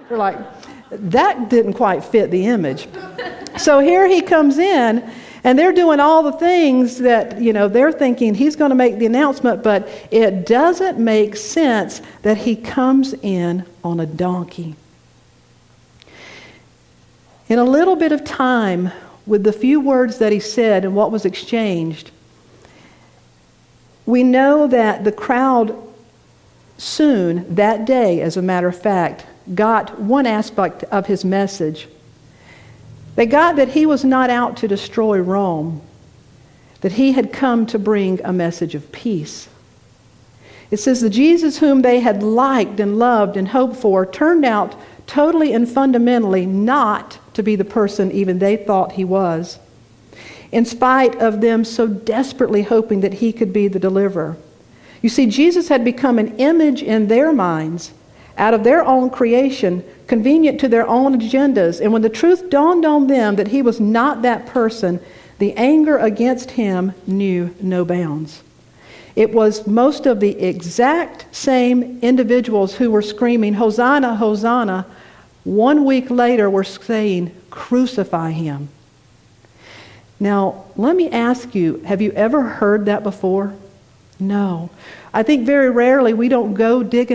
We're like, that didn't quite fit the image. So here he comes in, and they're doing all the things that, they're thinking he's going to make the announcement, but it doesn't make sense that he comes in on a donkey. In a little bit of time, with the few words that he said and what was exchanged, we know that the crowd soon, that day, as a matter of fact, got one aspect of his message. They got that he was not out to destroy Rome, that he had come to bring a message of peace. It says the Jesus whom they had liked and loved and hoped for turned out totally and fundamentally not to be the person even they thought he was, in spite of them so desperately hoping that he could be the deliverer. You see, Jesus had become an image in their minds, out of their own creation, convenient to their own agendas. And when the truth dawned on them that he was not that person, the anger against him knew no bounds. It was most of the exact same individuals who were screaming, "Hosanna, Hosanna," 1 week later were saying, "Crucify him." Now, let me ask you, have you ever heard that before? No. I think very rarely we don't go dig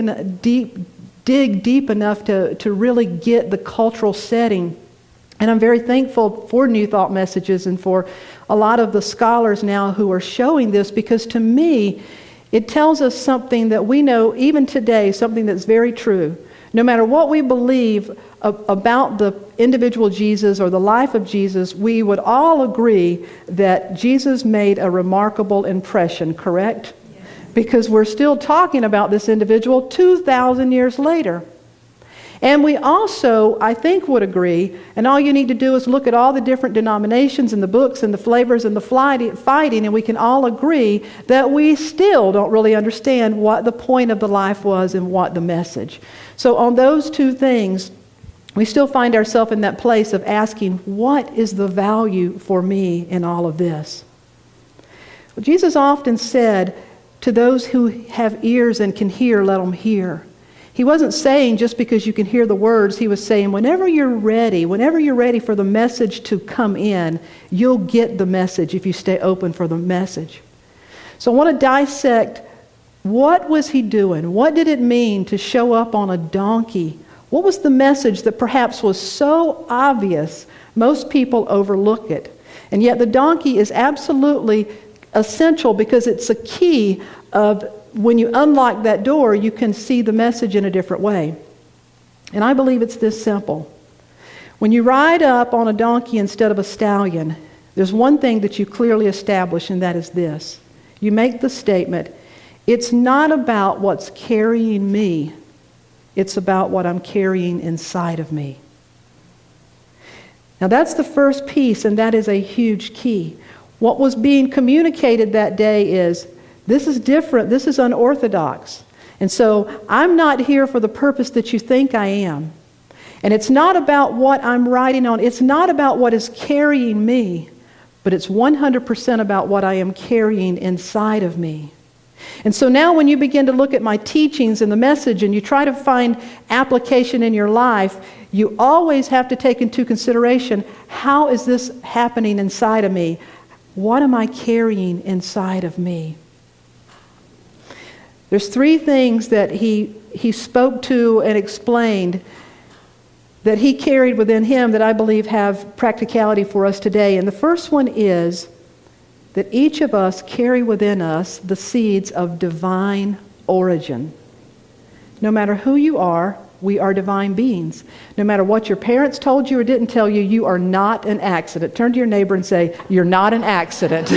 deep enough to really get the cultural setting. And I'm very thankful for New Thought Messages and for a lot of the scholars now who are showing this, because to me, it tells us something that we know even today, something that's very true. No matter what we believe about the individual Jesus or the life of Jesus, we would all agree that Jesus made a remarkable impression, correct? Yes. Because we're still talking about this individual 2,000 years later. And we also, I think, would agree, and all you need to do is look at all the different denominations and the books and the flavors and the fighting, and we can all agree that we still don't really understand what the point of the life was and what the message. So on those two things, we still find ourselves in that place of asking, what is the value for me in all of this? Well, Jesus often said, to those who have ears and can hear, let them hear. He wasn't saying just because you can hear the words. He was saying whenever you're ready for the message to come in, you'll get the message if you stay open for the message. So I want to dissect, what was he doing? What did it mean to show up on a donkey? What was the message that perhaps was so obvious most people overlook it? And yet the donkey is absolutely essential, because it's a key of when you unlock that door, you can see the message in a different way. And I believe it's this simple. When you ride up on a donkey instead of a stallion, there's one thing that you clearly establish, and that is this. You make the statement, it's not about what's carrying me, it's about what I'm carrying inside of me. Now that's the first piece, and that is a huge key. What was being communicated that day is, this is different, this is unorthodox. And so I'm not here for the purpose that you think I am. And it's not about what I'm riding on, it's not about what is carrying me, but it's 100% about what I am carrying inside of me. And so now when you begin to look at my teachings and the message and you try to find application in your life, you always have to take into consideration, how is this happening inside of me? What am I carrying inside of me? There's three things that he spoke to and explained that he carried within him that I believe have practicality for us today. And the first one is that each of us carry within us the seeds of divine origin. No matter who you are, we are divine beings. No matter what your parents told you or didn't tell you, you are not an accident. Turn to your neighbor and say, you're not an accident.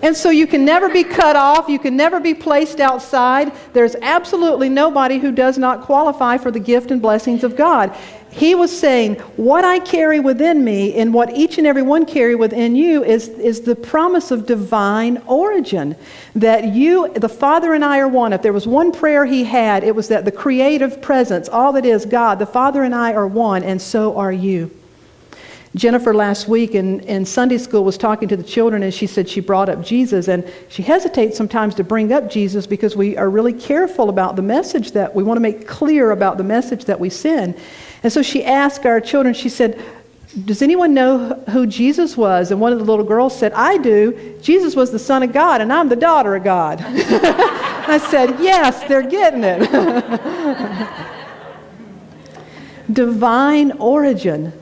And so you can never be cut off. You can never be placed outside. There's absolutely nobody who does not qualify for the gift and blessings of God. He was saying, what I carry within me and what each and every one carry within you is the promise of divine origin. That you, the Father and I are one. If there was one prayer he had, it was that the creative presence, all that is God, the Father and I are one, and so are you. Jennifer last week in Sunday school was talking to the children, and she said she brought up Jesus, and she hesitates sometimes to bring up Jesus because we are really careful about the message that we want to make clear about the message that we send. And so she asked our children, she said, does anyone know who Jesus was? And one of the little girls said, I do. Jesus was the Son of God, and I'm the daughter of God. I said, yes, they're getting it. Divine origin.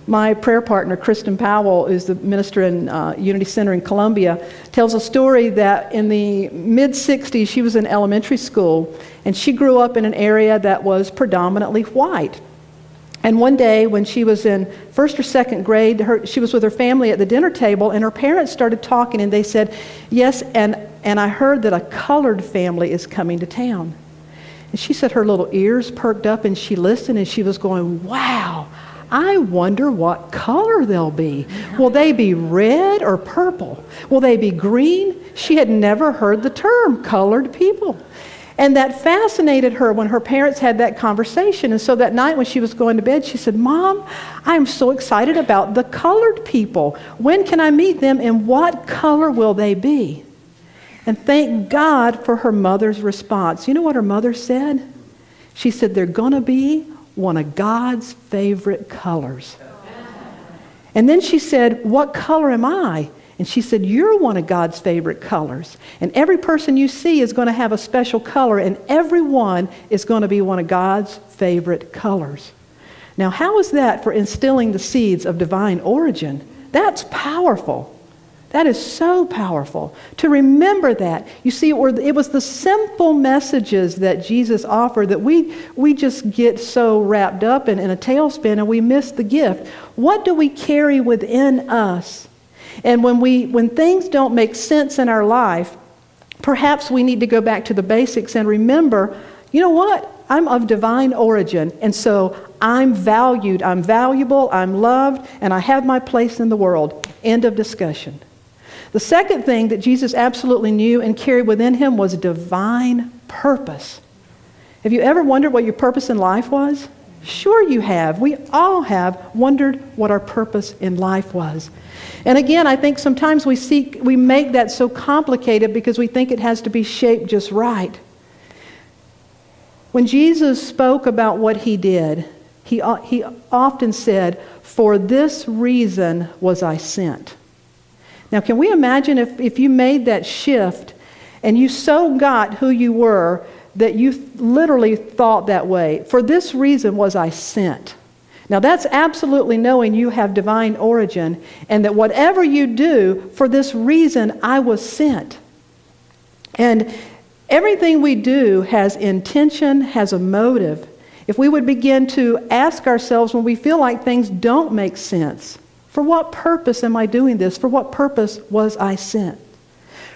My prayer partner, Kristen Powell, is the minister in Unity Center in Columbia, tells a story that in the mid-60s, she was in elementary school, and she grew up in an area that was predominantly white. And one day when she was in first or second grade, she was with her family at the dinner table, and her parents started talking, and they said, yes, and I heard that a colored family is coming to town. And she said her little ears perked up, and she listened, and she was going, wow, I wonder what color they'll be. Will they be red or purple? Will they be green? She had never heard the term colored people. And that fascinated her when her parents had that conversation. And so that night when she was going to bed, she said, Mom, I'm so excited about the colored people. When can I meet them, and what color will they be? And thank God for her mother's response. You know what her mother said? She said, they're going to be one of God's favorite colors. And then she said, what color am I? And she said, you're one of God's favorite colors. And every person you see is going to have a special color, and everyone is going to be one of God's favorite colors. Now, how is that for instilling the seeds of divine origin? That's powerful. That is so powerful. To remember that. You see, it was the simple messages that Jesus offered that we just get so wrapped up in a tailspin, and we miss the gift. What do we carry within us? And when things don't make sense in our life, perhaps we need to go back to the basics and remember, you know what? I'm of divine origin, and so I'm valued, I'm valuable, I'm loved, and I have my place in the world. End of discussion. The second thing that Jesus absolutely knew and carried within him was divine purpose. Have you ever wondered what your purpose in life was? Sure you have. We all have wondered what our purpose in life was. And again, I think sometimes we make that so complicated because we think it has to be shaped just right. When Jesus spoke about what he did, he often said, for this reason was I sent. Now, can we imagine if you made that shift and you so got who you were that you literally thought that way? For this reason was I sent. Now, that's absolutely knowing you have divine origin, and that whatever you do, for this reason I was sent. And everything we do has intention, has a motive. If we would begin to ask ourselves when we feel like things don't make sense, for what purpose am I doing this? For what purpose was I sent?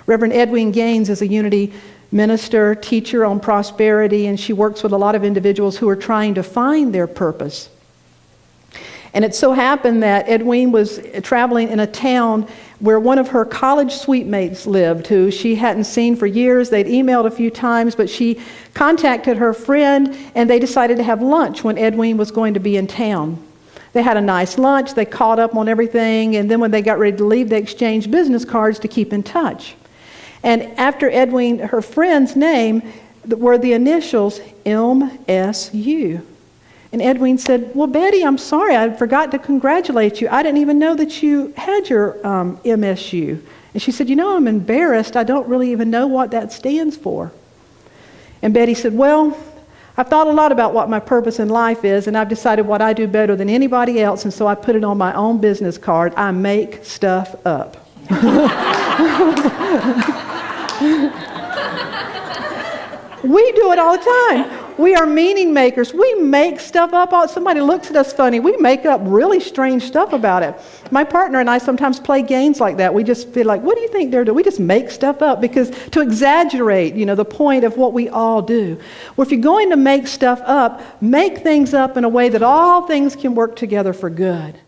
Reverend Edwin Gaines is a Unity minister, teacher on prosperity, and she works with a lot of individuals who are trying to find their purpose. And it so happened that Edwin was traveling in a town where one of her college suite mates lived, who she hadn't seen for years. They'd emailed a few times, but she contacted her friend, and they decided to have lunch when Edwin was going to be in town. They had a nice lunch, they caught up on everything, and then when they got ready to leave, they exchanged business cards to keep in touch. And after Edwin, her friend's name were the initials MSU. And Edwin said, well, Betty, I'm sorry, I forgot to congratulate you. I didn't even know that you had your MSU. And she said, I'm embarrassed. I don't really even know what that stands for. And Betty said, well, I've thought a lot about what my purpose in life is, and I've decided what I do better than anybody else, and so I put it on my own business card. I make stuff up. We do it all the time. We are meaning makers. We make stuff up. Somebody looks at us funny. We make up really strange stuff about it. My partner and I sometimes play games like that. We just feel like, what do you think they're doing? We just make stuff up because to exaggerate, the point of what we all do. Well, if you're going to make stuff up, make things up in a way that all things can work together for good.